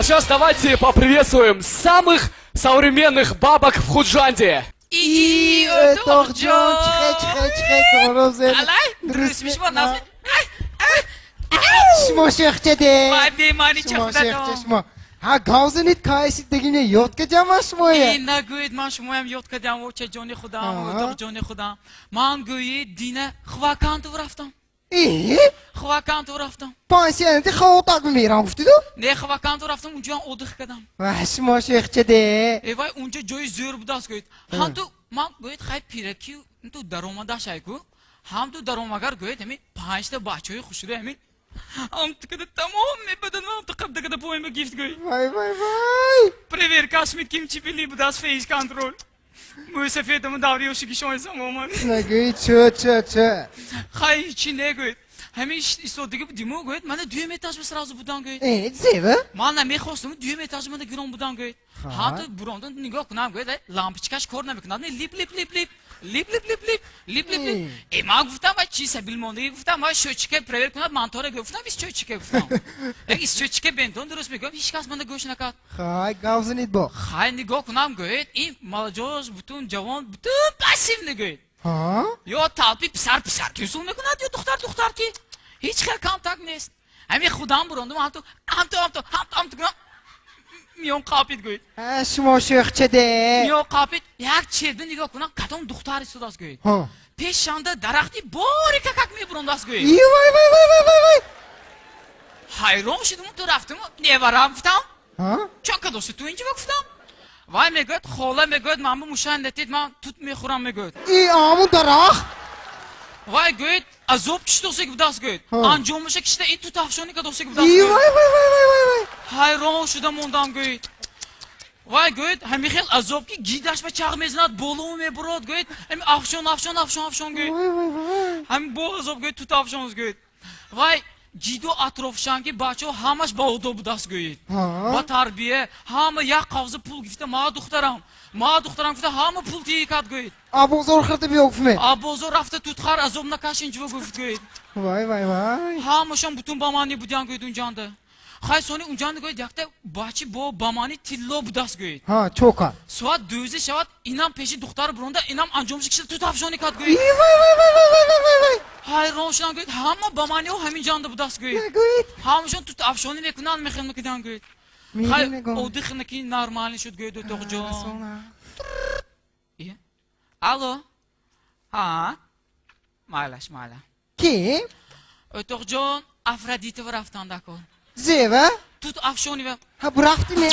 Сейчас давайте поприветствуем самых современных бабок в Худжанде. И Торджон, чихэ, горозэ. Алай, друзья, нас. Шмо шехчэдэ. Вайбе мани Шмо чахтато. шехчэ шмо. А гаузэнит кайсит дэгинэ ётка жама шмоя. این نگوید من شمایم یاد کردم و چه جان خودم و اتاق جان خودم من گویید دینه خواکان تو رفتم خواکان تو رفتم پانسیانتی خواتاق میرم گفتی تو؟ نه خواکان تو رفتم اونجا اودخ کردم شما شیخچده. ای وای اونجا جای زور بود است گوید هم تو من گوید خیلی پیرکی تو در اومده شایگو هم تو در اومگر گوید همین 5 تا بچهای خوشوده همین هم تو کده تمام بدن هم تو قبل کده پویم گیفت گوید وای وای وای. Проверка с кимчи пили бы даст фейс контроль. Мы с Эфетом даврёши кишой самоман. نگوی چه. Хай чине говорит. Хами истодиги диму говорит, мана 2 этаж сразу будан говорит. Зева? Мана мехостум 2 этаж мана гром будан говорит. Хату бурондан нигоh кунам говорит, лампочкаш кор намекунад, лип. И ман гуфтам, ва чи сабилмондаги гуфтам, ва счётчике проверь кунад, ман тора гуфтам, из счётчике гуфтам. Из счётчике бентон дуруст мегӯям, ҳеҷ кас мана гӯш накард. خای گاوزنید با. Хай нигоҳ кунам гӯед, ин молодёж бутун ҷавон бутун пассив нигӯед. Ё талби писар кисум мекунад, ё духтар ки ҳеҷ хел контакт нест. Ҳамин худам бурондум, ҳамту гунам миён қапид гӯед. شما شیخچده. миён қапид, як черда нигоҳ кунам, кадом духтар истодааст гӯед. пешанда дарахти бори какак мебурондааст гӯед. вай. ҳайрон шудам, ту рафтам, неварам гуфтам. чӣ кадоси ту инҷа гуфтам? Вай мегӯяд, хола мегӯяд, ман бу мушайн нетид, ман тут мехӯрам мегӯяд. амун дарахт. Вай гӯяд, азоб киштосе будааст гӯяд. анҷомаша кишида ин тут афшони кадосе будааст гӯяд. вай. ҳайрон шуда мондам гӯяд. Вай гӯяд, ҳамин хел азоб ки гидаш ба чағ мезанад, боло мебурад гӯяд. ҳамин афшон гӯяд. ҳамин бо азоб гӯяд, тут афшонс гӯяд. Вай ҷидо атрофшанги бачаҳо ҳамаш ба одо будааст гӯяд. ба тарбия ҳама як қавза пул гирифта, ма духтарам гуфта ҳама пул тии кард гӯяд. абозор хирда биёгуфме. абозор рафта тутхар азоб накаш инҷо гуфт гӯяд. вай. ҳамашон бутун ба мани будян гӯяд унҷанда. хай сони унҷанда гӯяд якта бачи бо ба мани тилло будааст гӯяд. чока. соат 2 шавад, инам пеши духтар буронда, инам анҷомаша кишида тут афшонӣ кард гӯяд. вай. ҳайрон шудам гӯяд, ҳама ба маниҳо ҳамин ҷанда будааст гӯяд. ҳамашон тут афшонӣ мекунанд, мехел мекунанд гӯяд. хай одихна ки нормалӣ шуд гӯяд утоқҷон. алло. майла. ки? утоқҷон, Афродитова рафтанда кор. зева? тут афшонӣ бу рафтиме?